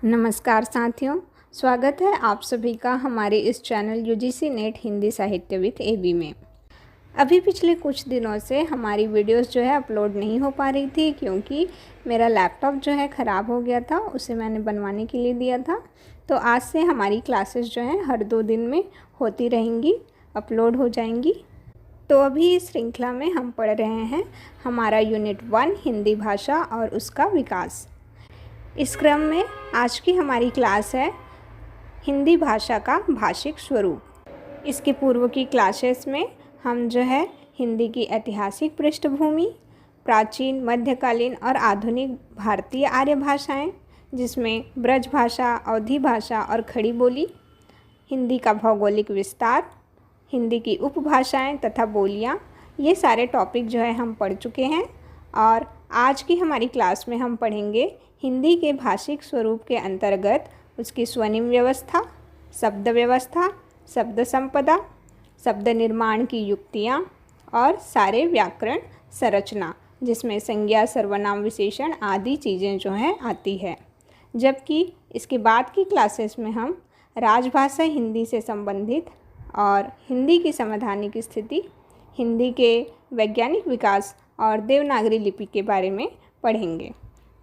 नमस्कार साथियों, स्वागत है आप सभी का हमारे इस चैनल यूजीसी नेट हिंदी साहित्य विद एबी में। अभी पिछले कुछ दिनों से हमारी वीडियोस जो है अपलोड नहीं हो पा रही थी क्योंकि मेरा लैपटॉप जो है ख़राब हो गया था, उसे मैंने बनवाने के लिए दिया था। तो आज से हमारी क्लासेस जो हैं हर 2 दिन में होती रहेंगी, अपलोड हो जाएंगी। तो अभी इस श्रृंखला में हम पढ़ रहे हैं हमारा यूनिट 1 हिंदी भाषा और उसका विकास। इस क्रम में आज की हमारी क्लास है हिंदी भाषा का भाषिक स्वरूप। इसके पूर्व की क्लासेस में हम जो है हिंदी की ऐतिहासिक पृष्ठभूमि, प्राचीन, मध्यकालीन और आधुनिक भारतीय आर्य भाषाएं, जिसमें ब्रज भाषा, अवधी भाषा और खड़ी बोली, हिंदी का भौगोलिक विस्तार, हिंदी की उपभाषाएं तथा बोलियां, ये सारे टॉपिक जो है हम पढ़ चुके हैं। और आज की हमारी क्लास में हम पढ़ेंगे हिंदी के भाषिक स्वरूप के अंतर्गत उसकी स्वनिम व्यवस्था, शब्द व्यवस्था, शब्द संपदा, शब्द निर्माण की युक्तियाँ और सारे व्याकरण संरचना, जिसमें संज्ञा, सर्वनाम, विशेषण आदि चीज़ें जो हैं आती है। जबकि इसके बाद की क्लासेस में हम राजभाषा हिंदी से संबंधित और हिंदी की संवैधानिक स्थिति, हिंदी के वैज्ञानिक विकास और देवनागरी लिपि के बारे में पढ़ेंगे।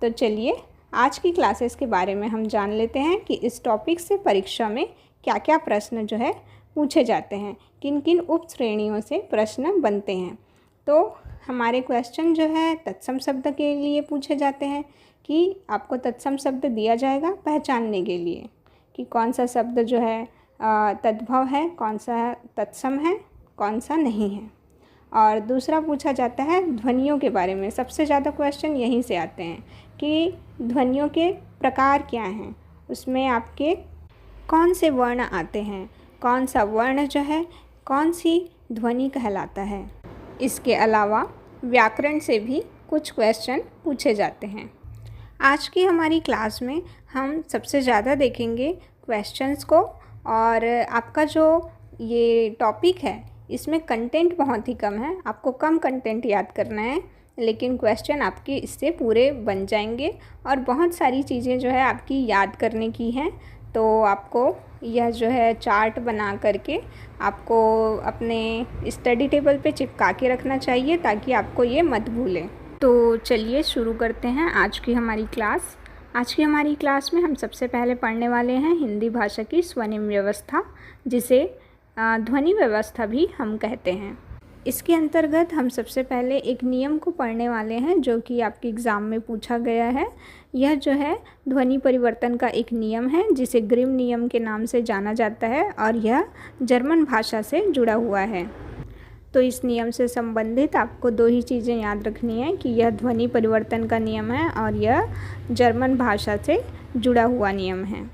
तो चलिए आज की क्लासेस के बारे में हम जान लेते हैं कि इस टॉपिक से परीक्षा में क्या क्या प्रश्न जो है पूछे जाते हैं, किन किन उप श्रेणियों से प्रश्न बनते हैं। तो हमारे क्वेश्चन जो है तत्सम शब्द के लिए पूछे जाते हैं कि आपको तत्सम शब्द दिया जाएगा पहचानने के लिए कि कौन सा शब्द जो है तद्भव है, कौन सा तत्सम है, कौन सा नहीं है। और दूसरा पूछा जाता है ध्वनियों के बारे में। सबसे ज़्यादा क्वेश्चन यहीं से आते हैं कि ध्वनियों के प्रकार क्या हैं, उसमें आपके कौन से वर्ण आते हैं, कौन सा वर्ण जो है कौन सी ध्वनि कहलाता है। इसके अलावा व्याकरण से भी कुछ क्वेश्चन पूछे जाते हैं। आज की हमारी क्लास में हम सबसे ज़्यादा देखेंगे क्वेश्चंस को, और आपका जो ये टॉपिक है इसमें कंटेंट बहुत ही कम है, आपको कम कंटेंट याद करना है, लेकिन क्वेश्चन आपके इससे पूरे बन जाएंगे और बहुत सारी चीज़ें जो है आपकी याद करने की हैं। तो आपको यह जो है चार्ट बना करके आपको अपने स्टडी टेबल पे चिपका के रखना चाहिए ताकि आपको ये मत भूलें। तो चलिए शुरू करते हैं आज की हमारी क्लास। आज की हमारी क्लास में हम सबसे पहले पढ़ने वाले हैं हिंदी भाषा की स्वनिम व्यवस्था, जिसे ध्वनि व्यवस्था भी हम कहते हैं। इसके अंतर्गत हम सबसे पहले एक नियम को पढ़ने वाले हैं जो कि आपके एग्ज़ाम में पूछा गया है। यह जो है ध्वनि परिवर्तन का एक नियम है जिसे ग्रिम नियम के नाम से जाना जाता है और यह जर्मन भाषा से जुड़ा हुआ है। तो इस नियम से संबंधित आपको 2 ही चीज़ें याद रखनी है कि यह ध्वनि परिवर्तन का नियम है और यह जर्मन भाषा से जुड़ा हुआ नियम है।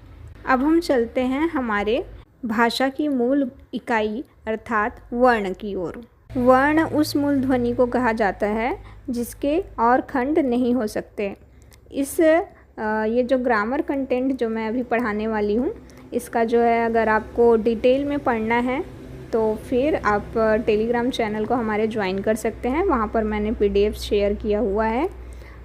अब हम चलते हैं हमारे भाषा की मूल इकाई अर्थात वर्ण की ओर। वर्ण उस मूल ध्वनि को कहा जाता है जिसके और खंड नहीं हो सकते। ये जो ग्रामर कंटेंट जो मैं अभी पढ़ाने वाली हूँ, इसका जो है अगर आपको डिटेल में पढ़ना है तो फिर आप टेलीग्राम चैनल को हमारे ज्वाइन कर सकते हैं। वहाँ पर मैंने PDF शेयर किया हुआ है।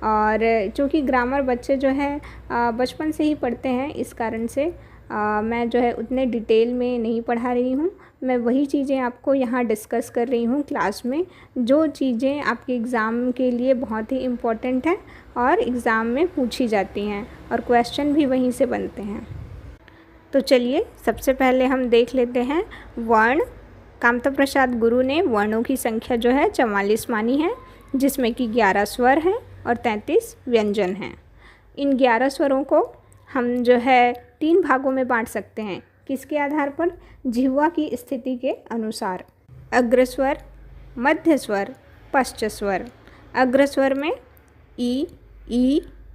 और चूँकि ग्रामर बच्चे जो है बचपन से ही पढ़ते हैं, इस कारण से मैं जो है उतने डिटेल में नहीं पढ़ा रही हूँ। मैं वही चीज़ें आपको यहाँ डिस्कस कर रही हूँ क्लास में, जो चीज़ें आपके एग्ज़ाम के लिए बहुत ही इम्पोर्टेंट हैं और एग्ज़ाम में पूछी जाती हैं और क्वेश्चन भी वहीं से बनते हैं। तो चलिए सबसे पहले हम देख लेते हैं वर्ण। कामता प्रसाद गुरु ने वर्णों की संख्या जो है 44 मानी है, जिसमें कि 11 स्वर हैं और 33 व्यंजन हैं। इन 11 स्वरों को हम जो है 3 भागों में बांट सकते हैं। किसके आधार पर? जिह्वा की स्थिति के अनुसार। अग्रस्वर, मध्य स्वर, पश्च स्वर। अग्रस्वर में ई,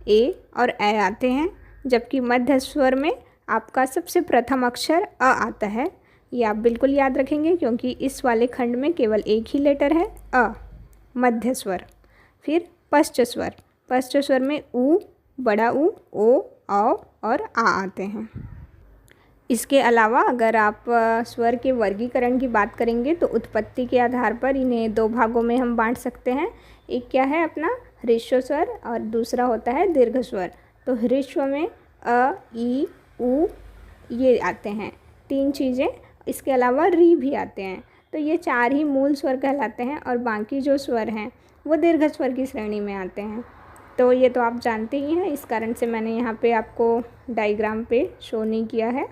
ए और ए आते हैं, जबकि मध्य स्वर में आपका सबसे प्रथम अक्षर अ आता है। ये आप बिल्कुल याद रखेंगे क्योंकि इस वाले खंड में केवल एक ही लेटर है, अ, मध्य स्वर। फिर पश्च स्वर। पश्च स्वर में ऊ, बड़ा ऊ, ओ, औ और आ आते हैं। इसके अलावा अगर आप स्वर के वर्गीकरण की बात करेंगे तो उत्पत्ति के आधार पर इन्हें 2 भागों में हम बांट सकते हैं। एक क्या है अपना ह्रस्व स्वर और दूसरा होता है दीर्घ स्वर। तो ह्रस्व में अ, ई, उ ये आते हैं 3 चीज़ें। इसके अलावा री भी आते हैं। तो ये 4 ही मूल स्वर कहलाते हैं और बाकी जो स्वर हैं वो दीर्घ स्वर की श्रेणी में आते हैं। तो ये तो आप जानते ही हैं, इस कारण से मैंने यहाँ पे आपको डायग्राम पे शो नहीं किया है।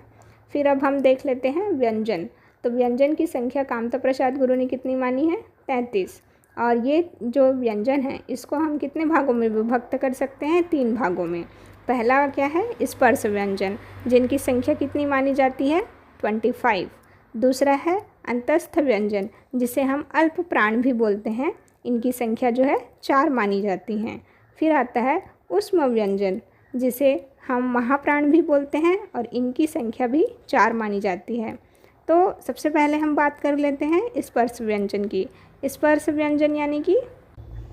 फिर अब हम देख लेते हैं व्यंजन। तो व्यंजन की संख्या कामता प्रसाद गुरु ने कितनी मानी है? 33। और ये जो व्यंजन है इसको हम कितने भागों में विभक्त कर सकते हैं? 3 भागों में। पहला क्या है? स्पर्श व्यंजन, जिनकी संख्या कितनी मानी जाती है? 25। दूसरा है अंतस्थ व्यंजन, जिसे हम अल्प प्राण भी बोलते हैं, इनकी संख्या जो है 4 मानी जाती हैं। फिर आता है ऊष्म व्यंजन, जिसे हम महाप्राण भी बोलते हैं और इनकी संख्या भी 4 मानी जाती है। तो सबसे पहले हम बात कर लेते हैं स्पर्श व्यंजन की। स्पर्श व्यंजन यानी कि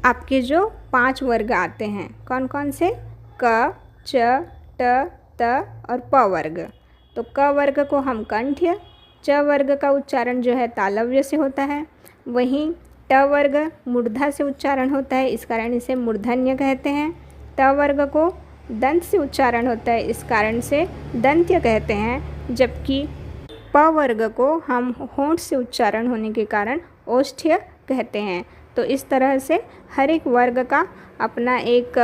आपके जो 5 वर्ग आते हैं, कौन कौन से? क, च, ट, त और प वर्ग। तो क वर्ग को हम कंठ्य, च वर्ग का उच्चारण जो है तालव्य से होता है, वहीं ट वर्ग मूर्धा से उच्चारण होता है, इस कारण इसे मूर्धन्य कहते हैं। त वर्ग को दंत से उच्चारण होता है, इस कारण से दंत्य कहते हैं। जबकि प वर्ग को हम होंठ से उच्चारण होने के कारण ओष्ठ्य कहते हैं। तो इस तरह से हर एक वर्ग का अपना एक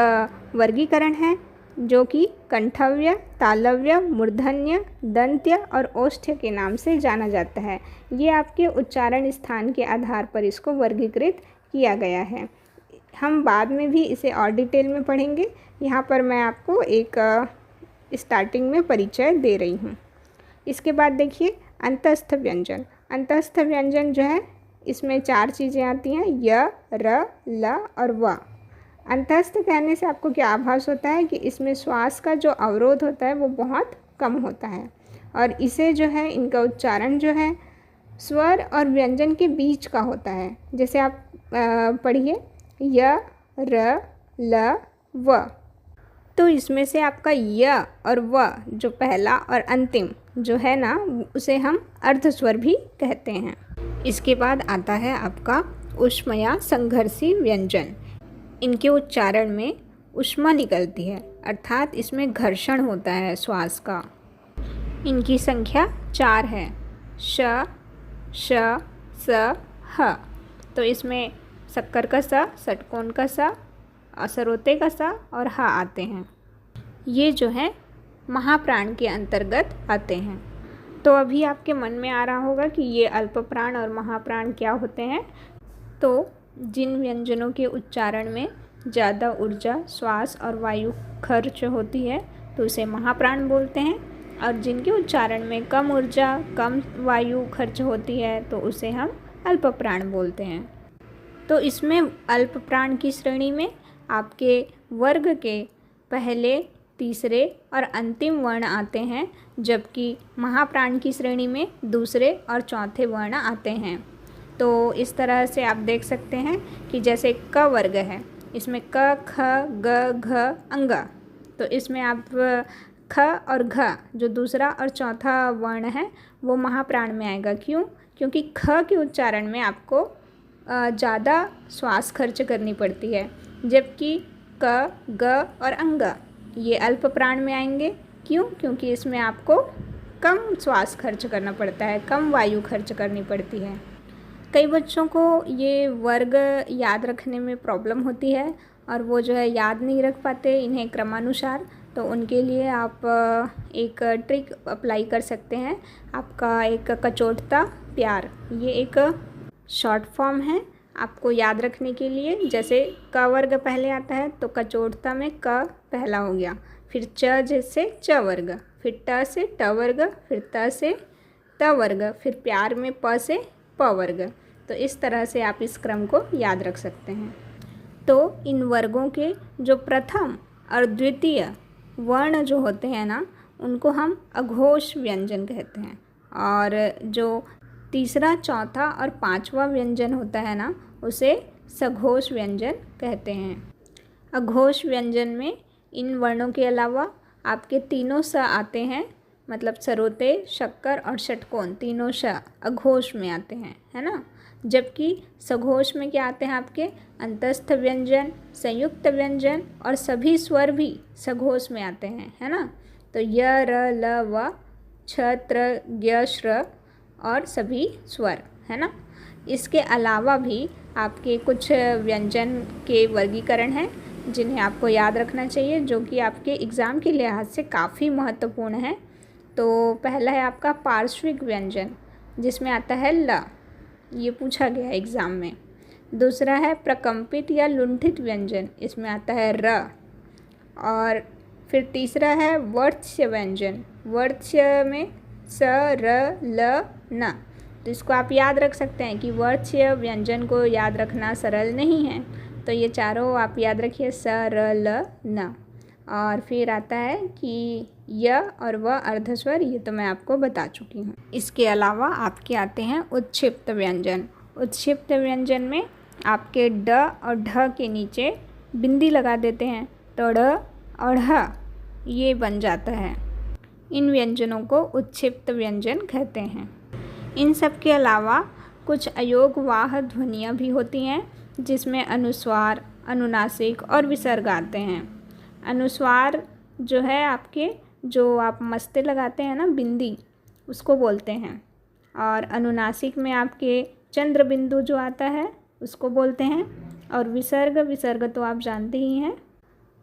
वर्गीकरण है, जो कि कंठव्य, तालव्य, मूर्धन्य, दंत्य और ओष्ठ्य के नाम से जाना जाता है। ये आपके उच्चारण स्थान के आधार पर इसको वर्गीकृत किया गया है। हम बाद में भी इसे और डिटेल में पढ़ेंगे। यहाँ पर मैं आपको एक स्टार्टिंग में परिचय दे रही हूँ। इसके बाद देखिए अंतस्थ व्यंजन। अंतस्थ व्यंजन जो है इसमें 4 चीज़ें आती हैं, य, र, ल और व। अंतस्थ कहने से आपको क्या आभास होता है कि इसमें श्वास का जो अवरोध होता है वो बहुत कम होता है और इसे जो है इनका उच्चारण जो है स्वर और व्यंजन के बीच का होता है। जैसे आप पढ़िए य, र, ल, व। तो इसमें से आपका य और व जो पहला और अंतिम जो है ना, उसे हम अर्ध स्वर भी कहते हैं। इसके बाद आता है आपका ऊष्म या संघर्षी व्यंजन। इनके उच्चारण में ऊष्मा निकलती है, अर्थात इसमें घर्षण होता है श्वास का। इनकी संख्या 4 है, श, श, स, ह। तो इसमें शक्कर का स, षटकोण का स, असरोते का स और ह आते हैं। ये जो है महाप्राण के अंतर्गत आते हैं। तो अभी आपके मन में आ रहा होगा कि ये अल्प प्राण और महाप्राण क्या होते हैं। तो जिन व्यंजनों के उच्चारण में ज़्यादा ऊर्जा, श्वास और वायु खर्च होती है तो उसे महाप्राण बोलते हैं, और जिनके उच्चारण में कम ऊर्जा, कम वायु खर्च होती है तो उसे हम अल्प प्राण बोलते हैं। तो इसमें अल्प प्राण की श्रेणी में आपके वर्ग के पहले, तीसरे और अंतिम वर्ण आते हैं, जबकि महाप्राण की श्रेणी में दूसरे और चौथे वर्ण आते हैं। तो इस तरह से आप देख सकते हैं कि जैसे क वर्ग है, इसमें क, ख, ग, घ, अंग। तो इसमें आप ख और घ जो दूसरा और चौथा वर्ण है वो महाप्राण में आएगा। क्यों? क्योंकि ख के उच्चारण में आपको ज़्यादा श्वास खर्च करनी पड़ती है, जबकि क, ग और अंग ये अल्प प्राण में आएंगे। क्यों? क्योंकि इसमें आपको कम श्वास खर्च करना पड़ता है, कम वायु खर्च करनी पड़ती है। कई बच्चों को ये वर्ग याद रखने में प्रॉब्लम होती है और वो जो है याद नहीं रख पाते इन्हें क्रमानुसार। तो उनके लिए आप एक ट्रिक अप्लाई कर सकते हैं। आपका एक कचोटता प्यार, ये एक शॉर्ट फॉर्म है आपको याद रखने के लिए। जैसे क वर्ग पहले आता है तो कचोटता में क पहला हो गया, फिर च जैसे च वर्ग, फिर ट से ट वर्ग, फिर त से त वर्ग, फिर प्यार में प से प वर्ग। तो इस तरह से आप इस क्रम को याद रख सकते हैं। तो इन वर्गों के जो प्रथम और द्वितीय वर्ण जो होते हैं ना, उनको हम अघोष व्यंजन कहते हैं, और जो तीसरा, चौथा और पांचवा व्यंजन होता है ना, उसे सघोष व्यंजन कहते हैं। अघोष व्यंजन में इन वर्णों के अलावा आपके तीनों स आते हैं, मतलब सरोते, शक्कर और षटकोण तीनों श अघोष में आते हैं, है ना। जबकि सघोष में क्या आते हैं आपके अंतस्थ व्यंजन, संयुक्त व्यंजन और सभी स्वर भी सघोष में आते हैं, है ना। तो य, र, ल, व, छ, त्र, ज्ञ, श्र और सभी स्वर, है ना। इसके अलावा भी आपके कुछ व्यंजन के वर्गीकरण हैं जिन्हें आपको याद रखना चाहिए, जो कि आपके एग्ज़ाम के लिहाज से काफ़ी महत्वपूर्ण है। तो पहला है आपका पार्श्विक व्यंजन, जिसमें आता है ल, ये पूछा गया है एग्ज़ाम में। दूसरा है प्रकंपित या लुंठित व्यंजन, इसमें आता है र। और फिर तीसरा है वर्त्स्य व्यंजन, वर्त्स्य में स, र, ल, न। तो इसको आप याद रख सकते हैं कि वर्त्स्य व्यंजन को याद रखना सरल नहीं है, तो ये चारों आप याद रखिए, स, र, ल, न। और फिर आता है कि य और व अर्धस्वर, ये तो मैं आपको बता चुकी हूँ। इसके अलावा आपके आते हैं उत्क्षिप्त व्यंजन। उत्क्षिप्त व्यंजन में आपके ड और ढ के नीचे बिंदी लगा देते हैं, तो ड़ और ह ये बन जाता है। इन व्यंजनों को उत्क्षिप्त व्यंजन कहते हैं। इन सब के अलावा कुछ अयोगवाह ध्वनियाँ भी होती हैं, जिसमें अनुस्वार, अनुनासिक और विसर्ग आते हैं। अनुस्वार जो है आपके, जो आप मस्ते लगाते हैं ना बिंदी, उसको बोलते हैं। और अनुनासिक में आपके चंद्र बिंदु जो आता है उसको बोलते हैं। और विसर्ग तो आप जानते ही हैं।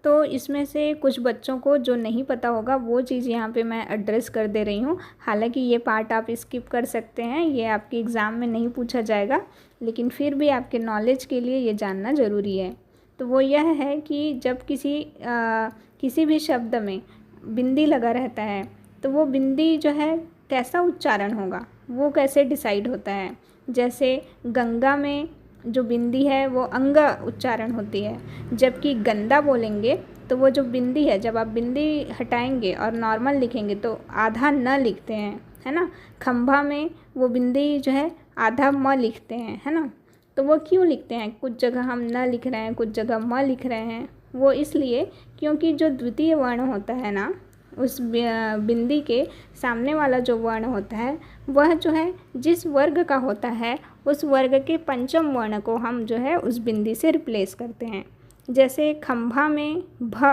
तो इसमें से कुछ बच्चों को जो नहीं पता होगा वो चीज़ यहाँ पे मैं एड्रेस कर दे रही हूँ। हालांकि ये पार्ट आप स्किप कर सकते हैं, ये आपके एग्ज़ाम में नहीं पूछा जाएगा, लेकिन फिर भी आपके नॉलेज के लिए ये जानना ज़रूरी है। तो वो यह है कि जब किसी भी शब्द में बिंदी लगा रहता है, तो वो बिंदी जो है कैसा उच्चारण होगा, वो कैसे डिसाइड होता है। जैसे गंगा में जो बिंदी है वो अंग उच्चारण होती है, जबकि गंदा बोलेंगे तो वो जो बिंदी है, जब आप बिंदी हटाएंगे और नॉर्मल लिखेंगे तो आधा न लिखते हैं, है ना। खंभा में वो बिंदी जो है आधा म लिखते हैं, है ना। तो वो क्यों लिखते हैं, कुछ जगह हम न लिख रहे हैं, कुछ जगह म लिख रहे हैं, वो इसलिए क्योंकि जो द्वितीय वर्ण होता है ना, उस बिंदी के सामने वाला जो वर्ण होता है वह जो है जिस वर्ग का होता है उस वर्ग के पंचम वर्ण को हम जो है उस बिंदी से रिप्लेस करते हैं। जैसे खंभा में भ,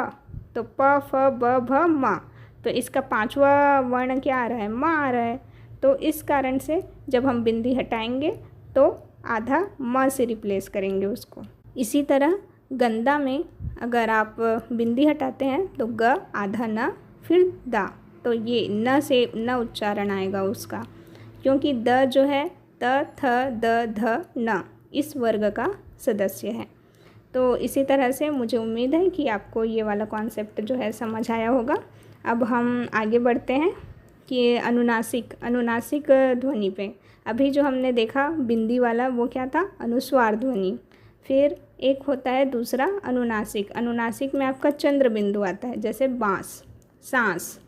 तो प, फ, ब, भ, म, तो इसका पांचवा वर्ण क्या आ रहा है, म आ रहा है। तो इस कारण से जब हम बिंदी हटाएंगे तो आधा म से रिप्लेस करेंगे उसको। इसी तरह गंदा में अगर आप बिंदी हटाते हैं तो ग आधा न फिर दा, तो ये न से न उच्चारण आएगा उसका, क्योंकि द जो है त, थ, द, ध, न इस वर्ग का सदस्य है। तो इसी तरह से मुझे उम्मीद है कि आपको ये वाला कॉन्सेप्ट जो है समझ आया होगा। अब हम आगे बढ़ते हैं कि अनुनासिक ध्वनि पे। अभी जो हमने देखा बिंदी वाला वो क्या था, अनुस्वार ध्वनि। फिर एक होता है दूसरा अनुनासिक में आपका चंद्र बिंदु आता है, जैसे बाँस, सांस,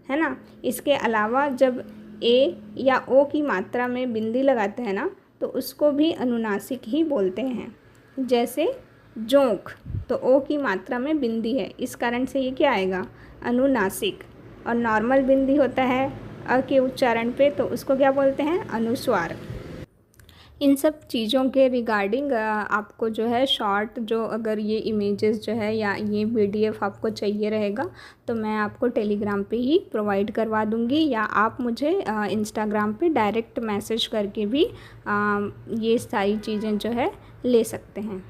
है ना। इसके अलावा जब ए या ओ की मात्रा में बिंदी लगाते हैं ना, तो उसको भी अनुनासिक ही बोलते हैं। जैसे जोंक, तो ओ की मात्रा में बिंदी है, इस कारण से ये क्या आएगा, अनुनासिक। और नॉर्मल बिंदी होता है अ के उच्चारण पे, तो उसको क्या बोलते हैं, अनुस्वार। इन सब चीज़ों के रिगार्डिंग आपको जो है शॉर्ट, जो अगर ये इमेजेस जो है या ये PDF आपको चाहिए रहेगा तो मैं आपको टेलीग्राम पे ही प्रोवाइड करवा दूँगी, या आप मुझे इंस्टाग्राम पे डायरेक्ट मैसेज करके भी ये सारी चीज़ें जो है ले सकते हैं।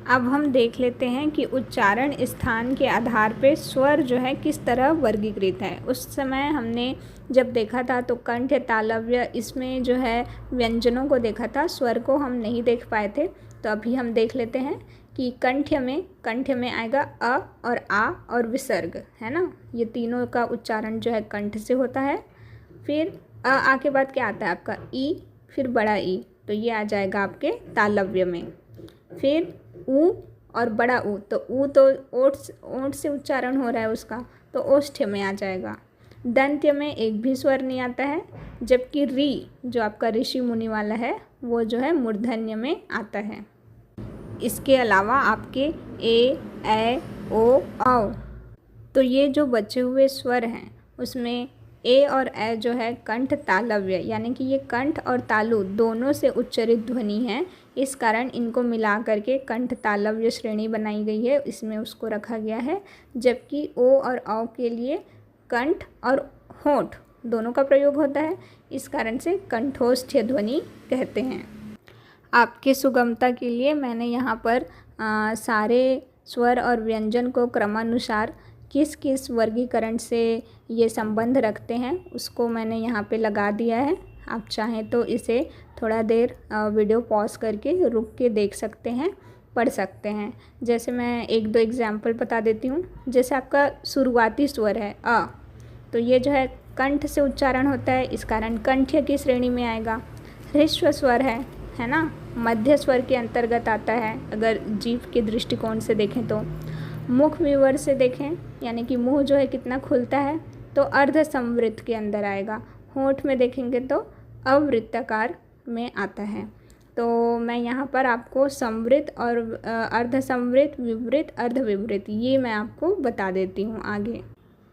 अब हम देख लेते हैं कि उच्चारण स्थान के आधार पे स्वर जो है किस तरह वर्गीकृत है। उस समय हमने जब देखा था तो कंठ, तालव्य, इसमें जो है व्यंजनों को देखा था, स्वर को हम नहीं देख पाए थे। तो अभी हम देख लेते हैं कि कंठ में आएगा अ और आ और विसर्ग, है ना। ये तीनों का उच्चारण जो है कंठ से होता है। फिर आ के बाद क्या आता है आपका ई, फिर बड़ा ई, तो ये आ जाएगा आपके तालव्य में। फिर ऊ और बड़ा ऊ, तो ऊ तो ओठ से उच्चारण हो रहा है उसका, तो ओष्ठ्य में आ जाएगा। दंत्य में एक भी स्वर नहीं आता है, जबकि री जो आपका ऋषि मुनि वाला है वो जो है मूर्धन्य में आता है। इसके अलावा आपके ए, ओ, औ, तो ये जो बचे हुए स्वर हैं उसमें ए और ए जो है कंठ तालव्य, यानी कि ये कंठ और तालु दोनों से उच्चरित ध्वनि है, इस कारण इनको मिला करके कंठ तालव्य श्रेणी बनाई गई है, इसमें उसको रखा गया है। जबकि ओ और औ के लिए कंठ और होंठ दोनों का प्रयोग होता है, इस कारण से कंठोष्ठ्य ध्वनि कहते हैं। आपके सुगमता के लिए मैंने यहाँ पर सारे स्वर और व्यंजन को क्रमानुसार किस किस वर्गीकरण से ये संबंध रखते हैं उसको मैंने यहाँ पे लगा दिया है। आप चाहें तो इसे थोड़ा देर वीडियो पॉज करके रुक के देख सकते हैं, पढ़ सकते हैं। जैसे मैं एक दो एग्जाम्पल बता देती हूँ। जैसे आपका शुरुआती स्वर है अ, तो ये जो है कंठ से उच्चारण होता है, इस कारण कंठ्य की श्रेणी में आएगा। ह्रस्व स्वर है ना, मध्य स्वर के अंतर्गत आता है अगर जीभ के दृष्टिकोण से देखें तो। मुख विवर से देखें यानी कि मुंह जो है कितना खुलता है तो अर्ध संवृत्त के अंदर आएगा। होंठ में देखेंगे तो अवृत्ताकार में आता है। तो मैं यहाँ पर आपको संवृत्त और अर्ध संवृत्त, विवृत्त, अर्ध विवृत्त ये मैं आपको बता देती हूँ आगे।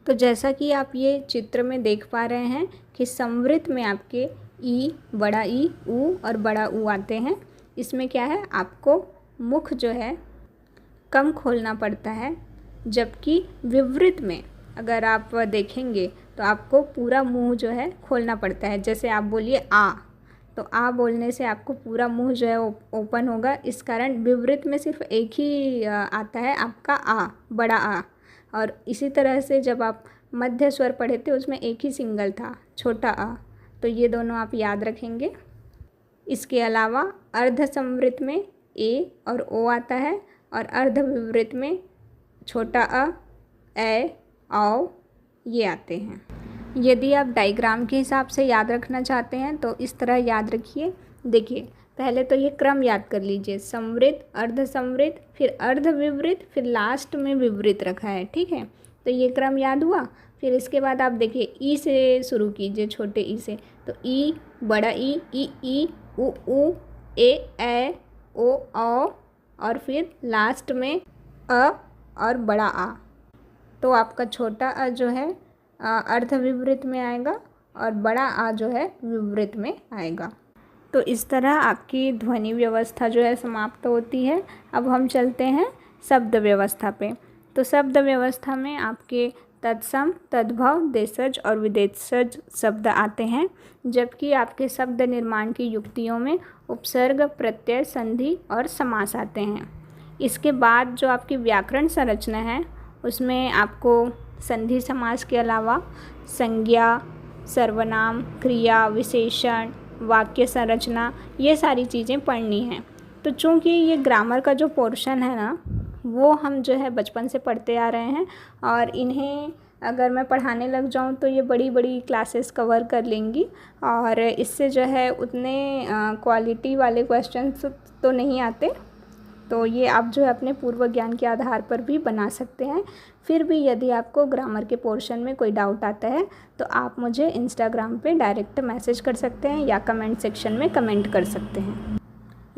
तो जैसा कि आप ये चित्र में देख पा रहे हैं कि संवृत्त में आपके ई, बड़ा ई, ऊ और बड़ा ऊ आते हैं। इसमें क्या है, आपको मुख जो है कम खोलना पड़ता है, जबकि विवृत्त में अगर आप देखेंगे तो आपको पूरा मुंह जो है खोलना पड़ता है। जैसे आप बोलिए आ, तो आ बोलने से आपको पूरा मुंह जो है ओपन होगा, इस कारण विवृत्त में सिर्फ एक ही आता है आपका आ, बड़ा आ। और इसी तरह से जब आप मध्य स्वर पढ़े थे उसमें एक ही सिंगल था, छोटा आ। तो ये दोनों आप याद रखेंगे। इसके अलावा अर्ध संवृत्त में ए और ओ आता है और अर्ध विवृत्त में छोटा अ, ए, औ ये आते हैं। यदि आप डायग्राम के हिसाब से याद रखना चाहते हैं तो इस तरह याद रखिए। देखिए पहले तो ये क्रम याद कर लीजिए, संवृत्त, अर्ध संवृत्त, फिर अर्ध विवृत्त, फिर लास्ट में विवृत्त रखा है, ठीक है। तो ये क्रम याद हुआ। फिर इसके बाद आप देखिए ई से शुरू कीजिए, छोटे ई से। तो ई, बड़ा ई, उ, ए, ओ, और फिर लास्ट में अ और बड़ा आ। तो आपका छोटा अ जो है अर्ध विवृत्त में आएगा और बड़ा आ जो है विवृत्त में आएगा। तो इस तरह आपकी ध्वनि व्यवस्था जो है समाप्त होती है। अब हम चलते हैं शब्द व्यवस्था पे। तो शब्द व्यवस्था में आपके तत्सम, तद्भव, देशज और विदेशज शब्द आते हैं, जबकि आपके शब्द निर्माण की युक्तियों में उपसर्ग, प्रत्यय, संधि और समास आते हैं। इसके बाद जो आपकी व्याकरण संरचना है उसमें आपको संधि समास के अलावा संज्ञा, सर्वनाम, क्रिया, विशेषण, वाक्य संरचना ये सारी चीज़ें पढ़नी हैं। तो चूँकि ये ग्रामर का जो पोर्शन है ना वो हम जो है बचपन से पढ़ते आ रहे हैं और इन्हें अगर मैं पढ़ाने लग जाऊँ तो ये बड़ी बड़ी क्लासेस कवर कर लेंगी और इससे जो है उतने क्वालिटी वाले क्वेश्चंस तो नहीं आते। तो ये आप जो है अपने पूर्व ज्ञान के आधार पर भी बना सकते हैं। फिर भी यदि आपको ग्रामर के पोर्शन में कोई डाउट आता है तो आप मुझे इंस्टाग्राम पे डायरेक्ट मैसेज कर सकते हैं या कमेंट सेक्शन में कमेंट कर सकते हैं।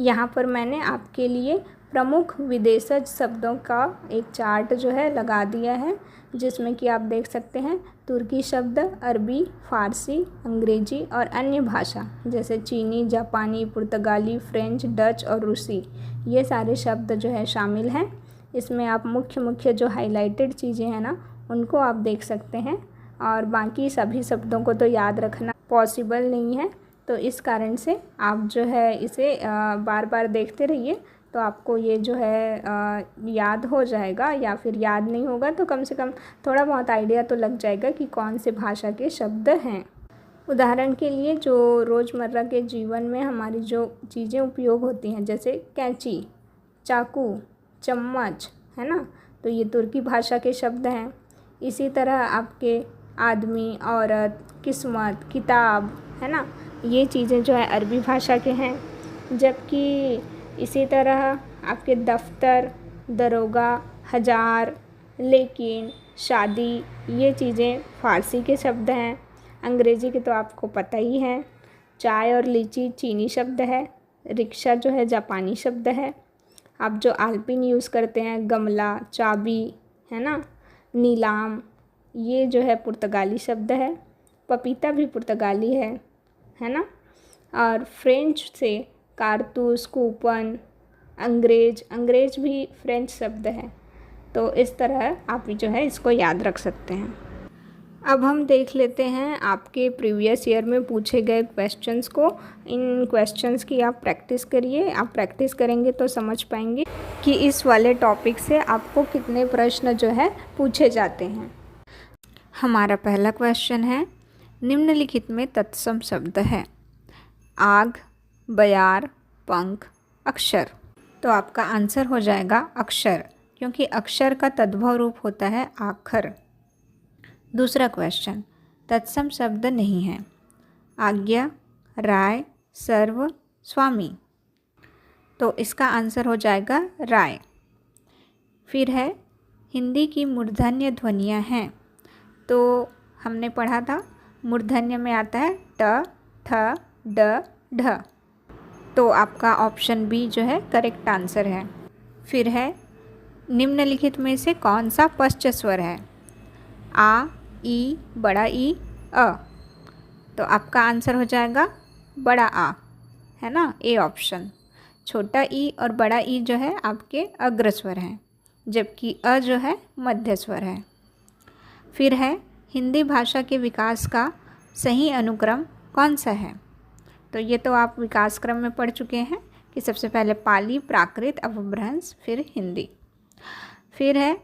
यहाँ पर मैंने आपके लिए प्रमुख विदेशज शब्दों का एक चार्ट जो है लगा दिया है, जिसमें कि आप देख सकते हैं तुर्की शब्द, अरबी, फ़ारसी, अंग्रेजी और अन्य भाषा जैसे चीनी, जापानी, पुर्तगाली, फ्रेंच, डच और रूसी ये सारे शब्द जो है शामिल हैं। इसमें आप मुख्य मुख्य जो हाइलाइटेड चीज़ें हैं ना उनको आप देख सकते हैं और बाकी सभी शब्दों को तो याद रखना पॉसिबल नहीं है। तो इस कारण से आप जो है इसे बार बार देखते रहिए तो आपको ये जो है याद हो जाएगा, या फिर याद नहीं होगा तो कम से कम थोड़ा बहुत आइडिया तो लग जाएगा कि कौन से भाषा के शब्द हैं। उदाहरण के लिए जो रोज़मर्रा के जीवन में हमारी जो चीज़ें उपयोग होती हैं जैसे कैंची, चाकू, चम्मच, है ना, तो ये तुर्की भाषा के शब्द हैं। इसी तरह आपके आदमी, औरत, किस्मत, किताब, है ना, ये चीज़ें जो है अरबी भाषा के हैं। जबकि इसी तरह आपके दफ्तर, दरोगा, हज़ार, लेकिन, शादी ये चीज़ें फ़ारसी के शब्द हैं। अंग्रेज़ी के तो आपको पता ही है। चाय और लीची चीनी शब्द है। रिक्शा जो है जापानी शब्द है। आप जो आलपिन यूज़ करते हैं, गमला, चाबी, है ना, नीलाम, ये जो है पुर्तगाली शब्द है। पपीता भी पुर्तगाली है ना। और फ्रेंच से कारतूस, कूपन, अंग्रेज भी फ्रेंच शब्द है। तो इस तरह आप जो है इसको याद रख सकते हैं। अब हम देख लेते हैं आपके प्रीवियस ईयर में पूछे गए क्वेश्चंस को। इन क्वेश्चंस की आप प्रैक्टिस करिए। आप प्रैक्टिस करेंगे तो समझ पाएंगे कि इस वाले टॉपिक से आपको कितने प्रश्न जो है पूछे जाते हैं। हमारा पहला क्वेश्चन है, निम्नलिखित में तत्सम शब्द है। आग, बयार, पंख, अक्षर। तो आपका आंसर हो जाएगा अक्षर, क्योंकि अक्षर का तद्भव रूप होता है आखर। दूसरा क्वेश्चन, तत्सम शब्द नहीं है। आज्ञा, राय, सर्व, स्वामी। तो इसका आंसर हो जाएगा राय। फिर है, हिंदी की मूर्धन्य ध्वनियाँ हैं। तो हमने पढ़ा था मूर्धन्य में आता है ट, ठ, ड, ढ। तो आपका ऑप्शन बी जो है करेक्ट आंसर है। फिर है, निम्नलिखित में से कौन सा पश्च स्वर है। आ, ई, बड़ा ई, अ। तो आपका आंसर हो जाएगा बड़ा आ, है ना, ए ऑप्शन। छोटा ई और बड़ा ई जो है आपके अग्र स्वर हैं, जबकि अ जो है मध्य स्वर है। फिर है, हिंदी भाषा के विकास का सही अनुक्रम कौन सा है। तो ये तो आप विकास क्रम में पढ़ चुके हैं कि सबसे पहले पाली, प्राकृत, अपभ्रंश, फिर हिंदी। फिर है,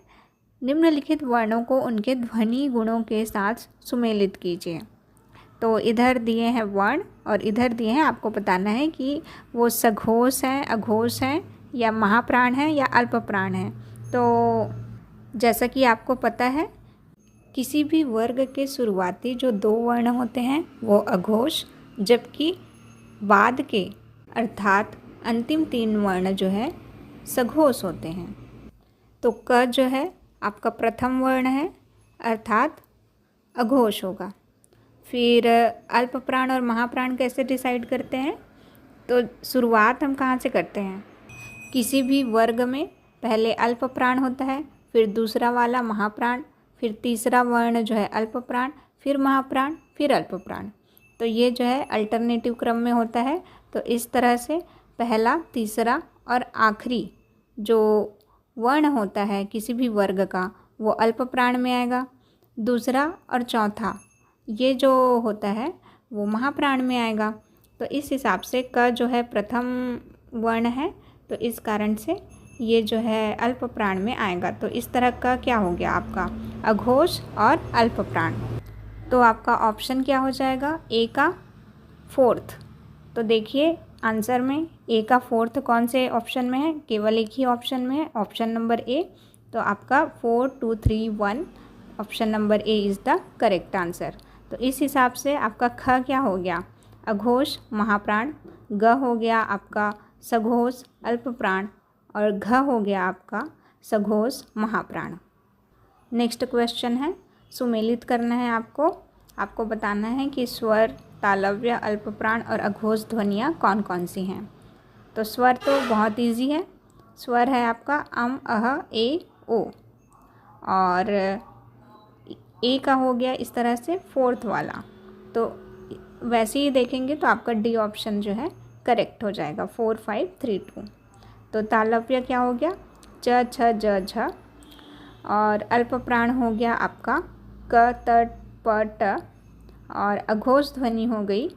निम्नलिखित वर्णों को उनके ध्वनि गुणों के साथ सुमेलित कीजिए। तो इधर दिए हैं वर्ण और इधर दिए हैं, आपको बताना है कि वो सघोष हैं, अघोष हैं, या महाप्राण हैं, या अल्प प्राण हैं। तो जैसा कि आपको पता है, किसी भी वर्ग के शुरुआती जो 2 वर्ण होते हैं वो अघोष, जबकि बाद के अर्थात अंतिम 3 वर्ण जो है सघोष होते हैं। तो क जो है आपका प्रथम वर्ण है, अर्थात अघोष होगा। फिर अल्प प्राण और महाप्राण कैसे डिसाइड करते हैं। तो शुरुआत हम कहाँ से करते हैं, किसी भी वर्ग में पहले अल्प प्राण होता है, फिर दूसरा वाला महाप्राण, फिर तीसरा वर्ण जो है अल्प प्राण, फिर महाप्राण, फिर अल्प प्राण। तो ये जो है अल्टरनेटिव क्रम में होता है। तो इस तरह से पहला, तीसरा और आखिरी जो वर्ण होता है किसी भी वर्ग का वो अल्प प्राण में आएगा। दूसरा और चौथा ये जो होता है वो महाप्राण में आएगा। तो इस हिसाब से क जो है प्रथम वर्ण है, तो इस कारण से ये जो है अल्प प्राण में आएगा। तो इस तरह का क्या हो गया आपका अघोष और अल्प प्राण। तो आपका ऑप्शन क्या हो जाएगा, ए का फोर्थ। तो देखिए आंसर में ए का फोर्थ कौन से ऑप्शन में है, केवल एक ही ऑप्शन में है, ऑप्शन नंबर ए। तो आपका 4, 2, 3, 1 option number A is the correct answer. तो इस हिसाब से आपका ख क्या हो गया, अघोष महाप्राण, ग हो गया आपका सघोष अल्प प्राण, और घ हो गया आपका सघोष महाप्राण। नेक्स्ट क्वेश्चन है, सुमेलित करना है आपको बताना है कि स्वर, तालव्य, अल्प प्राण और अघोष ध्वनियाँ कौन कौन सी हैं। तो स्वर तो बहुत इजी है। स्वर है आपका अम, अह, ए, ओ, और ए का हो गया इस तरह से फोर्थ वाला। तो वैसे ही देखेंगे तो आपका डी ऑप्शन जो है करेक्ट हो जाएगा, 4, 5, 3, 2। तो तालव्य क्या हो गया, च, छ, ज, झ, और अल्प प्राण हो गया आपका क, त, प, ट, और अघोष ध्वनि हो गई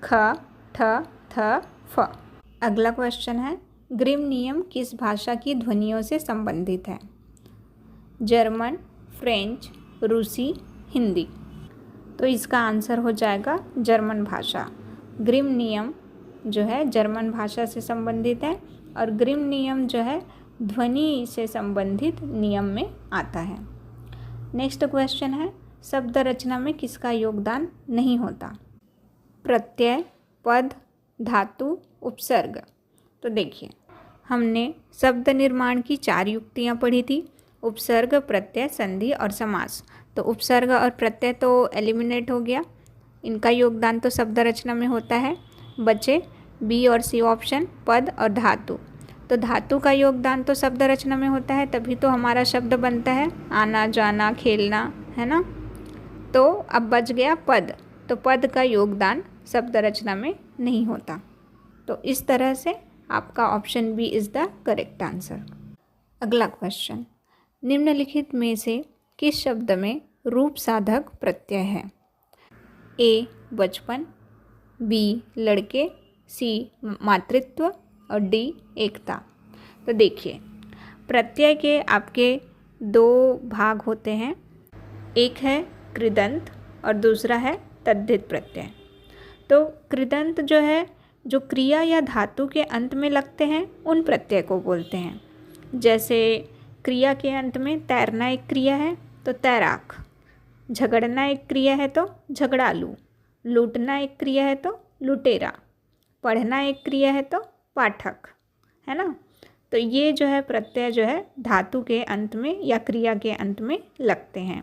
ख, ठ, थ, फ। अगला क्वेश्चन है, ग्रिम नियम किस भाषा की ध्वनियों से संबंधित है। जर्मन, फ्रेंच, रूसी, हिंदी। तो इसका आंसर हो जाएगा जर्मन भाषा। ग्रिम नियम जो है जर्मन भाषा से संबंधित है, और ग्रिम नियम जो है ध्वनि से संबंधित नियम में आता है। नेक्स्ट क्वेश्चन है, शब्द रचना में किसका योगदान नहीं होता। प्रत्यय, पद, धातु, उपसर्ग। तो देखिए हमने शब्द निर्माण की 4 युक्तियाँ पढ़ी थी, उपसर्ग, प्रत्यय, संधि और समास। तो उपसर्ग और प्रत्यय तो एलिमिनेट हो गया, इनका योगदान तो शब्द रचना में होता है। बचे बी और सी ऑप्शन, पद और धातु। तो धातु का योगदान तो शब्द रचना में होता है, तभी तो हमारा शब्द बनता है, आना जाना खेलना, है ना। तो अब बच गया पद। तो पद का योगदान शब्द रचना में नहीं होता। तो इस तरह से आपका option B is the correct answer. अगला क्वेश्चन, निम्नलिखित में से किस शब्द में रूप साधक प्रत्यय है? ए बचपन, बी लड़के, सी मातृत्व और डी एकता। तो देखिए, प्रत्यय के आपके दो भाग होते हैं, एक है कृदंत और दूसरा है तद्धित प्रत्यय। तो कृदंत जो है, जो क्रिया या धातु के अंत में लगते हैं, उन प्रत्यय को बोलते हैं। जैसे क्रिया के अंत में तैरना एक क्रिया है तो तैराक, झगड़ना एक क्रिया है तो झगड़ालू, लूटना एक क्रिया है तो लुटेरा, पढ़ना एक क्रिया है तो पाठक, है ना। तो ये जो है प्रत्यय जो है धातु के अंत में या क्रिया के अंत में लगते हैं।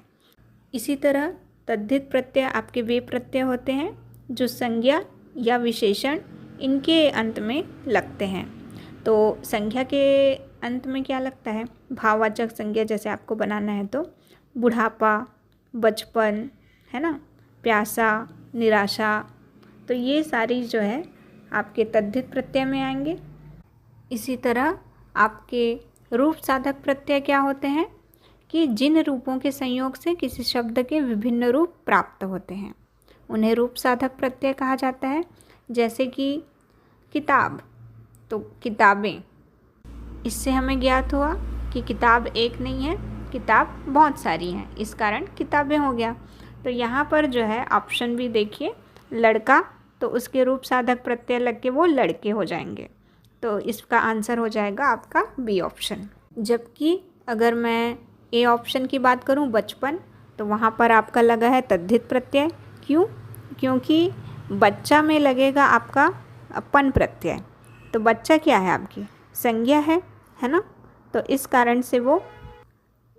इसी तरह तद्धित प्रत्यय आपके वे प्रत्यय होते हैं जो संज्ञा या विशेषण इनके अंत में लगते हैं। तो संज्ञा के अंत में क्या लगता है? भाववाचक संज्ञा जैसे आपको बनाना है तो बुढ़ापा, बचपन, है ना, प्यासा, निराशा, तो ये सारी जो है आपके तद्धित प्रत्यय में आएंगे। इसी तरह आपके रूप साधक प्रत्यय क्या होते हैं कि जिन रूपों के संयोग से किसी शब्द के विभिन्न रूप प्राप्त होते हैं उन्हें रूप साधक प्रत्यय कहा जाता है। जैसे कि किताब, तो किताबें, इससे हमें ज्ञात हुआ कि किताब एक नहीं है, किताब बहुत सारी हैं, इस कारण किताबें हो गया। तो यहाँ पर जो है ऑप्शन भी देखिए, लड़का, तो उसके रूप साधक प्रत्यय लग के वो लड़के हो जाएंगे। तो इसका आंसर हो जाएगा आपका बी ऑप्शन। जबकि अगर मैं ए ऑप्शन की बात करूं बचपन, तो वहाँ पर आपका लगा है तद्धित प्रत्यय। क्यों? क्योंकि बच्चा में लगेगा आपका अपन प्रत्यय। तो बच्चा क्या है? आपकी संज्ञा है ना। तो इस कारण से वो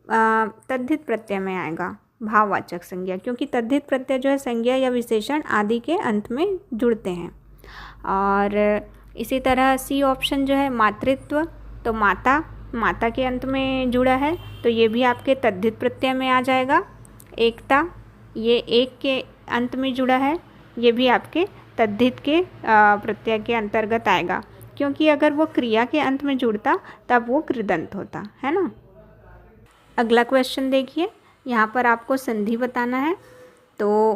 तद्धित प्रत्यय में आएगा, भाववाचक संज्ञा, क्योंकि तद्धित प्रत्यय जो है संज्ञा या विशेषण आदि के अंत में जुड़ते हैं। और इसी तरह सी ऑप्शन जो है मातृत्व, तो माता के अंत में जुड़ा है, तो ये भी आपके तद्धित प्रत्यय में आ जाएगा। एकता, ये एक के अंत में जुड़ा है, ये भी आपके तद्धित के प्रत्यय के अंतर्गत आएगा, क्योंकि अगर वो क्रिया के अंत में जुड़ता तब वो कृदंत होता, है ना। अगला क्वेश्चन देखिए, यहाँ पर आपको संधि बताना है। तो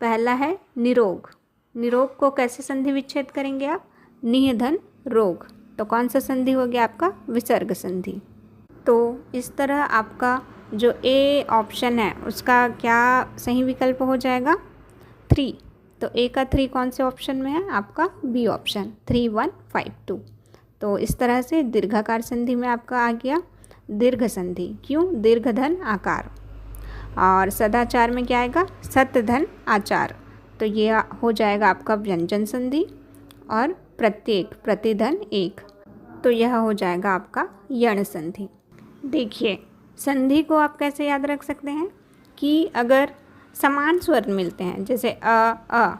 पहला है निरोग। निरोग को कैसे संधि विच्छेद करेंगे आप? निह धन रोग, तो कौन सा संधि हो गया आपका? विसर्ग संधि। तो इस तरह आपका जो ए ऑप्शन है उसका क्या सही विकल्प हो जाएगा? 3। तो ए का 3 कौन से ऑप्शन में है? आपका बी ऑप्शन, 3 1 5 2। तो इस तरह से दीर्घाकार संधि में आपका आ गया दीर्घ संधि। क्यों? दीर्घ धन आकार। और सदाचार में क्या आएगा? सत धन आचार, तो ये हो जाएगा आपका व्यंजन संधि। और प्रत्येक, प्रतिधन एक, तो यह हो जाएगा आपका यण संधि। देखिए, संधि को आप कैसे याद रख सकते हैं कि अगर समान स्वर मिलते हैं, जैसे अ,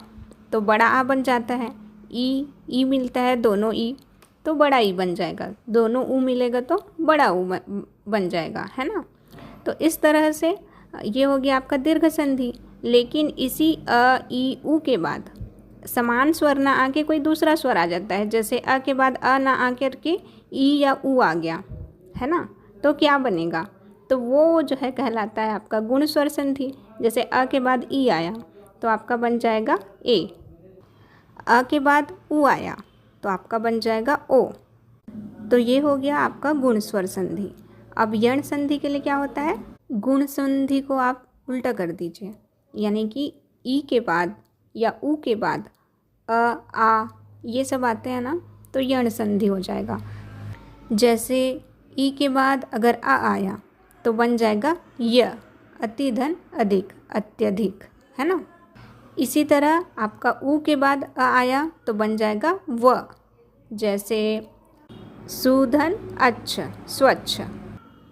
तो बड़ा आ बन जाता है, ई मिलता है, दोनों ई, तो बड़ा ई बन जाएगा, दोनों ऊ मिलेगा तो बड़ा ऊ बन जाएगा, है ना। तो इस तरह से ये हो गया आपका दीर्घ संधि। लेकिन इसी अ, ई, ऊ के बाद समान स्वर ना आके कोई दूसरा स्वर आ जाता है, जैसे अ के बाद अ ना आकर के ई या ऊ आ गया, है ना, तो क्या बनेगा? तो वो जो है कहलाता है आपका गुण स्वर संधि। जैसे अ के बाद ई आया तो आपका बन जाएगा ए, अ के बाद ऊ आया तो आपका बन जाएगा ओ। तो ये हो गया आपका गुण स्वर संधि। अब यण संधि के लिए क्या होता है? गुण संधि को आप उल्टा कर दीजिए, यानी कि ई के बाद या ऊ के बाद अ, आ, ये सब आते हैं ना, तो यण संधि हो जाएगा। जैसे ई के बाद अगर आ आया तो बन जाएगा य, अति धन अधिक, अत्यधिक, है ना। इसी तरह आपका ऊ के बाद अ आया तो बन जाएगा व, जैसे सुधन अच्छ, स्वच्छ।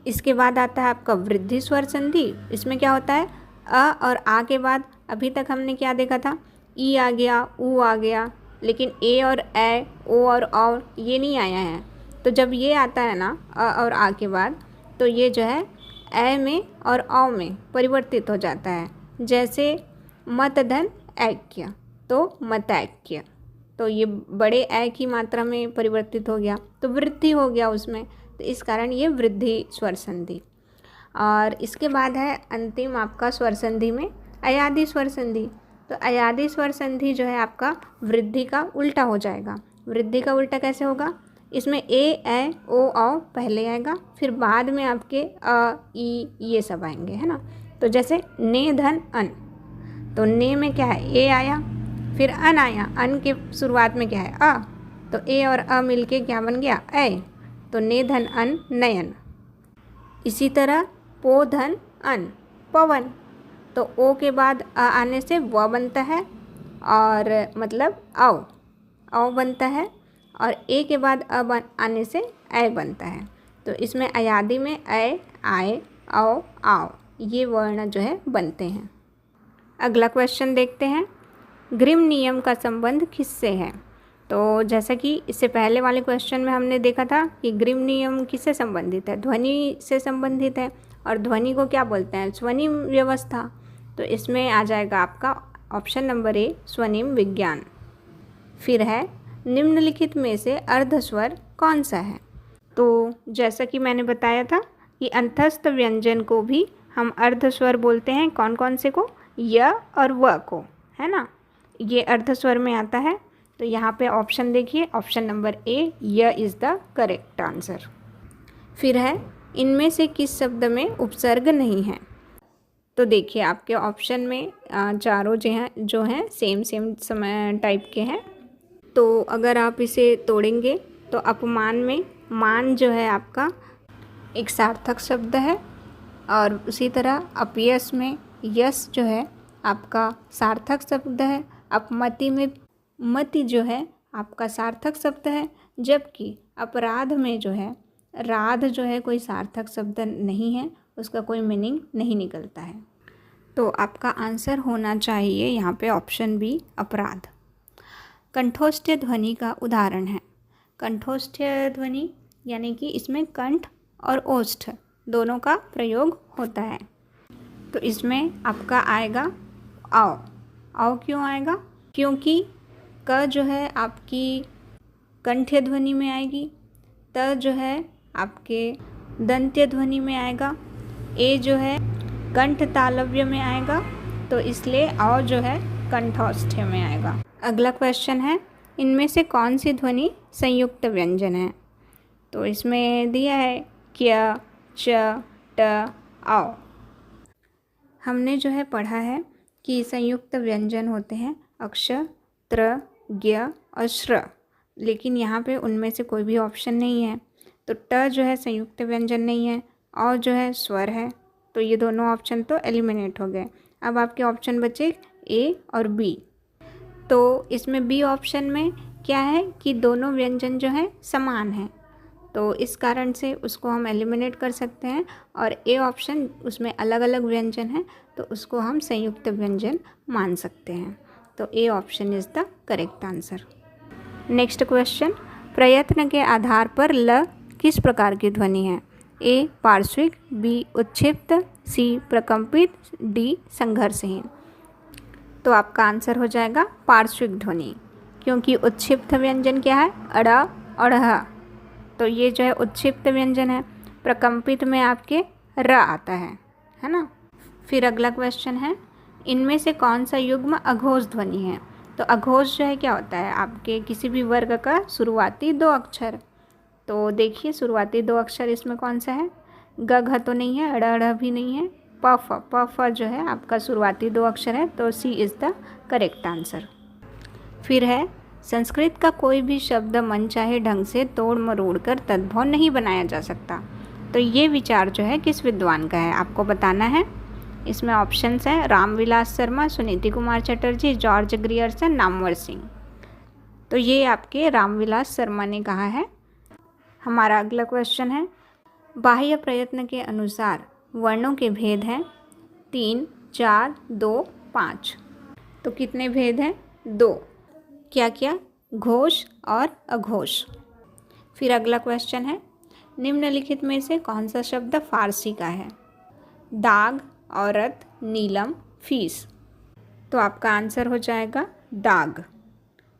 इसके बाद आता है आपका वृद्धि स्वर संधि। इसमें क्या होता है? अ और आ के बाद अभी तक हमने क्या देखा था? ई आ गया, ऊ आ गया, लेकिन ए और ए, ओ और औ ये नहीं आया है। तो जब ये आता है ना अ और आ के बाद, तो ये जो है ए में और औ में परिवर्तित हो जाता है। जैसे मतधन ऐक्य, तो मतैक्य, तो ये बड़े ए की मात्रा में परिवर्तित हो गया, तो वृद्धि हो गया उसमें, तो इस कारण ये वृद्धि स्वर संधि। और इसके बाद है अंतिम आपका स्वर संधि में अयादी स्वर संधि। तो अयादी स्वर संधि जो है आपका वृद्धि का उल्टा हो जाएगा। वृद्धि का उल्टा कैसे होगा? इसमें ए ओ औ पहले आएगा, फिर बाद में आपके ई ये सब आएंगे, है ना। तो जैसे ने धन अन, तो ने में क्या है? ए आया, फिर अन आया, अन के शुरुआत में क्या है? अ, तो ए और अ मिलके क्या बन गया? ए। तो ने धन अन नयन। इसी तरह पो धन अन पवन, तो ओ के बाद अ आने से व बनता है और मतलब औ बनता है, और ए के बाद आने से ऐ बनता है। तो इसमें अयादी में ऐ आए औ आओ ये वर्ण जो है बनते हैं। अगला क्वेश्चन देखते हैं, ग्रीम नियम का संबंध किससे है? तो जैसा कि इससे पहले वाले क्वेश्चन में हमने देखा था कि ग्रीम नियम किससे संबंधित है? ध्वनि से संबंधित है, और ध्वनि को क्या बोलते हैं? स्वनिम व्यवस्था। तो इसमें आ जाएगा आपका ऑप्शन नंबर ए स्वनिम विज्ञान। फिर है निम्नलिखित में से अर्धस्वर कौन सा है? तो जैसा कि मैंने बताया था कि अंतस्थ व्यंजन को भी हम अर्धस्वर बोलते हैं। कौन कौन से को? य और व को, है ना। ये अर्धस्वर में आता है। तो यहाँ पे ऑप्शन देखिए, ऑप्शन नंबर ए य इज़ द करेक्ट आंसर। फिर है इनमें से किस शब्द में उपसर्ग नहीं है? तो देखिए आपके ऑप्शन में चारों जो हैं सेम समय टाइप के हैं। तो अगर आप इसे तोड़ेंगे तो अपमान में मान जो है आपका एक सार्थक शब्द है, और उसी तरह अपयश में यश जो है आपका सार्थक शब्द है। अपमति में मति जो है आपका सार्थक शब्द है, जबकि अपराध में जो है राध जो है कोई सार्थक शब्द नहीं है, उसका कोई मीनिंग नहीं निकलता है। तो आपका आंसर होना चाहिए यहाँ पे ऑप्शन बी अपराध। कंठोष्ठ्य ध्वनि का उदाहरण है। कंठोष्ठ्य ध्वनि यानी कि इसमें कंठ और ओष्ठ दोनों का प्रयोग होता है। तो इसमें आपका आएगा आओ। आओ क्यों आएगा? क्योंकि क जो है आपकी कंठ्य ध्वनि में आएगी, त जो है आपके दंत्य ध्वनि में आएगा, ए जो है कंठ तालव्य में आएगा, तो इसलिए औ जो है कंठोष्ठ्य में आएगा। अगला क्वेश्चन है, इनमें से कौन सी ध्वनि संयुक्त व्यंजन है? तो इसमें दिया है क्य, च, ट, औ। हमने जो है पढ़ा है कि संयुक्त व्यंजन होते हैं अक्ष, त्र, ज्ञ और श्र, लेकिन यहाँ पे उनमें से कोई भी ऑप्शन नहीं है। तो ट जो है संयुक्त व्यंजन नहीं है, और जो है स्वर है, तो ये दोनों ऑप्शन तो एलिमिनेट हो गए। अब आपके ऑप्शन बचे ए और बी। तो इसमें बी ऑप्शन में क्या है कि दोनों व्यंजन जो है समान हैं, तो इस कारण से उसको हम एलिमिनेट कर सकते हैं, और ए ऑप्शन उसमें अलग अलग व्यंजन हैं, तो उसको हम संयुक्त व्यंजन मान सकते हैं। तो A option is the correct answer. Next question, प्रयत्न के आधार पर ल किस प्रकार की ध्वनि है? ए पार्श्विक, बी उच्छिप्त, सी प्रकंपित, डी संघर्षहीन। तो आपका आंसर हो जाएगा पार्श्विक ध्वनि, क्योंकि उच्छिप्त व्यंजन क्या है? अड़, अड़ह, तो ये जो है उच्छिप्त व्यंजन है। प्रकंपित में आपके र आता है ना। फिर अगला क्वेश्चन है, इनमें से कौन सा युग्म अघोष ध्वनि है? तो अघोष जो है क्या होता है? आपके किसी भी वर्ग का शुरुआती दो अक्षर। तो देखिए शुरुआती दो अक्षर इसमें कौन सा है? ग घ तो नहीं है, अड़ अड़ भी नहीं है, प फ जो है आपका शुरुआती दो अक्षर है, तो सी इज़ द करेक्ट आंसर। फिर है, संस्कृत का कोई भी शब्द मन चाहे ढंग से तोड़ मरोड़ कर तद्भव नहीं बनाया जा सकता। तो ये विचार जो है किस विद्वान का है? आपको बताना है। इसमें ऑप्शंस हैं रामविलास शर्मा, सुनीति कुमार चटर्जी, जॉर्ज ग्रियर्सन, नामवर सिंह। तो ये आपके रामविलास शर्मा ने कहा है। हमारा अगला क्वेश्चन है, बाह्य प्रयत्न के अनुसार वर्णों के भेद हैं 3, 4, 2, 5। तो कितने भेद हैं? 2। क्या क्या? घोष और अघोष। फिर अगला क्वेश्चन है, निम्नलिखित में से कौन सा शब्द फारसी का है? दाग, औरत, नीलम, फीस। तो आपका आंसर हो जाएगा दाग।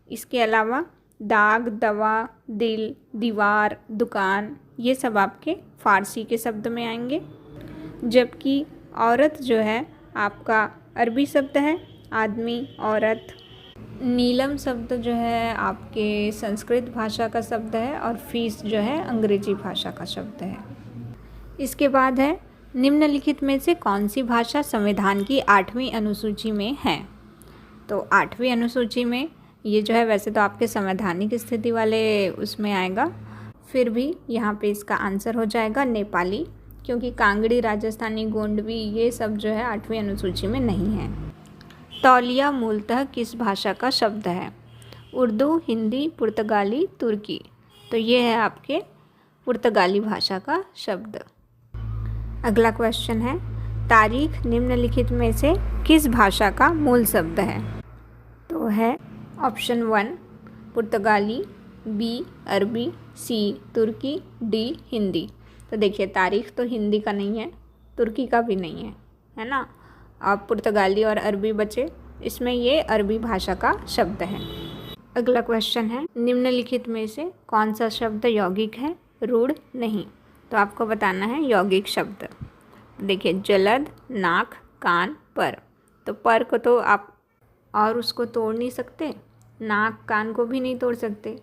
इसके अलावा दाग, दवा, दिल, दीवार, दुकान, ये सब आपके फारसी के शब्द में आएंगे। जबकि औरत जो है आपका अरबी शब्द है, आदमी, औरत। नीलम शब्द जो है आपके संस्कृत भाषा का शब्द है और फीस जो है अंग्रेजी भाषा का शब्द है। इसके बाद है निम्नलिखित में से कौन सी भाषा संविधान की 8वीं अनुसूची में है। तो 8वीं अनुसूची में ये जो है वैसे तो आपके संवैधानिक स्थिति वाले उसमें आएगा, फिर भी यहाँ पे इसका आंसर हो जाएगा नेपाली, क्योंकि कांगड़ी, राजस्थानी, गोंडवी ये सब जो है 8वीं अनुसूची में नहीं है। तौलिया मूलतः किस भाषा का शब्द है। उर्दू, हिंदी, पुर्तगाली, तुर्की। तो ये है आपके पुर्तगाली भाषा का शब्द। अगला क्वेश्चन है तारीख निम्नलिखित में से किस भाषा का मूल शब्द है। तो है ऑप्शन 1 पुर्तगाली, बी अरबी, सी तुर्की, डी हिंदी। तो देखिए तारीख तो हिंदी का नहीं है, तुर्की का भी नहीं है ना। अब पुर्तगाली और अरबी बचे, इसमें ये अरबी भाषा का शब्द है। अगला क्वेश्चन है निम्नलिखित में से कौन सा शब्द यौगिक है, रूढ़ नहीं। तो आपको बताना है यौगिक शब्द। देखिए जलद, नाक, कान, पर। तो पर को तो आप और उसको तोड़ नहीं सकते, नाक कान को भी नहीं तोड़ सकते,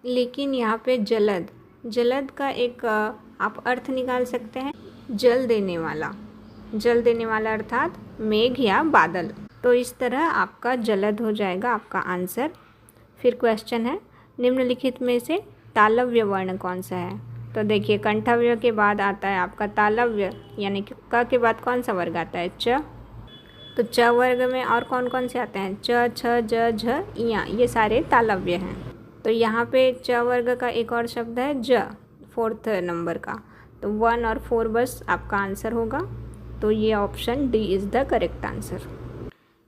लेकिन यहाँ पे जलद, जलद का एक आप अर्थ निकाल सकते हैं, जल देने वाला। जल देने वाला अर्थात मेघ या बादल। तो इस तरह आपका जलद हो जाएगा आपका आंसर। फिर क्वेश्चन है निम्नलिखित में से तालव्य वर्ण कौन सा है। तो देखिए कंठव्य के बाद आता है आपका तालव्य, यानी कि क के बाद कौन सा वर्ग आता है, च। तो च वर्ग में और कौन कौन से आते हैं, च, छ, ज, झ, इया, ये सारे तालव्य हैं। तो यहाँ पे च वर्ग का एक और शब्द है ज, 4th नंबर का। तो 1 और 4 बस आपका आंसर होगा। तो ये option D is the correct answer.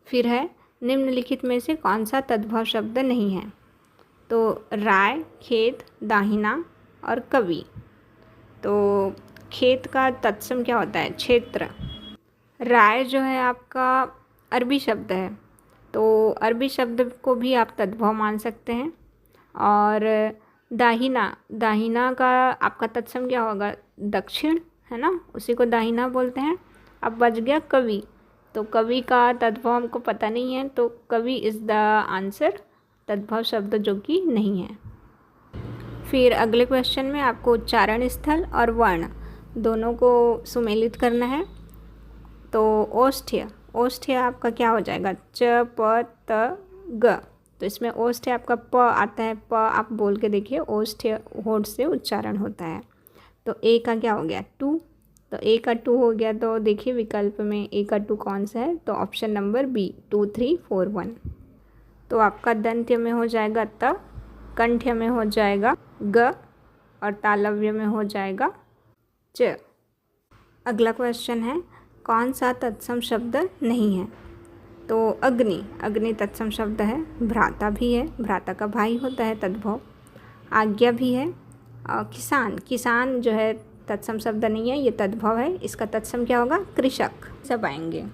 फिर है निम्नलिखित में से कौन सा तद्भव शब्द नहीं है। तो राय, खेत, दाहिना और कवि। तो खेत का तत्सम क्या होता है, क्षेत्र। राय जो है आपका अरबी शब्द है, तो अरबी शब्द को भी आप तद्भव मान सकते हैं। और दाहिना, दाहिना का आपका तत्सम क्या होगा, दक्षिण, है ना, उसी को दाहिना बोलते हैं। अब बच गया कवि। तो कवि का तद्भव हमको पता नहीं है, तो कवि इज़ द आंसर, तद्भव शब्द जो कि नहीं है। फिर अगले क्वेश्चन में आपको उच्चारण स्थल और वर्ण दोनों को सुमेलित करना है। तो ओष्ठ्य, ओष्ठ्य आपका क्या हो जाएगा, च, प, त, ग। तो इसमें ओष्ठ्य आपका प आता है, प आप बोल के देखिए, ओष्ठ्य होठ से उच्चारण होता है। तो ए का क्या हो गया, टू। तो ए का 2 हो गया। तो देखिए विकल्प में ए का 2 कौन सा है, तो ऑप्शन नंबर बी 2, 3, 4, 1। तो आपका दंत्य में हो जाएगा त, कंठ्य में हो जाएगा ग और तालव्य में हो जाएगा च। अगला क्वेश्चन है कौन सा तत्सम शब्द नहीं है। तो अग्नि, अग्नि तत्सम शब्द है। भ्राता भी है, भ्राता का भाई होता है तद्भव। आज्ञा भी है। और किसान, किसान जो है तत्सम शब्द नहीं है, ये तद्भव है। इसका तत्सम क्या होगा, कृषक। सब आएंगे।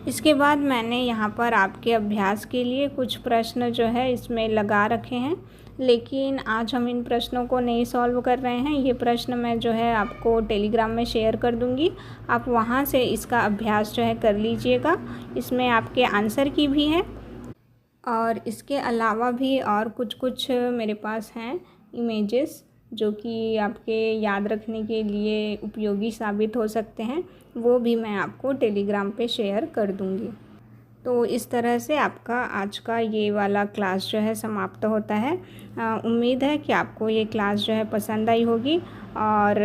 इसके बाद मैंने यहाँ पर आपके अभ्यास के लिए कुछ प्रश्न जो है इसमें लगा रखे हैं, लेकिन आज हम इन प्रश्नों को नहीं सॉल्व कर रहे हैं। ये प्रश्न मैं जो है आपको टेलीग्राम में शेयर कर दूँगी, आप वहाँ से इसका अभ्यास जो है कर लीजिएगा। इसमें आपके आंसर की भी है और इसके अलावा भी और कुछ मेरे पास हैं इमेजेस जो कि आपके याद रखने के लिए उपयोगी साबित हो सकते हैं, वो भी मैं आपको टेलीग्राम पे शेयर कर दूँगी। तो इस तरह से आपका आज का ये वाला क्लास जो है समाप्त होता है। उम्मीद है कि आपको ये क्लास जो है पसंद आई होगी और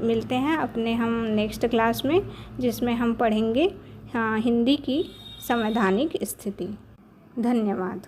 मिलते हैं अपने हम नेक्स्ट क्लास में, जिसमें हम पढ़ेंगे हिंदी की संवैधानिक स्थिति। धन्यवाद।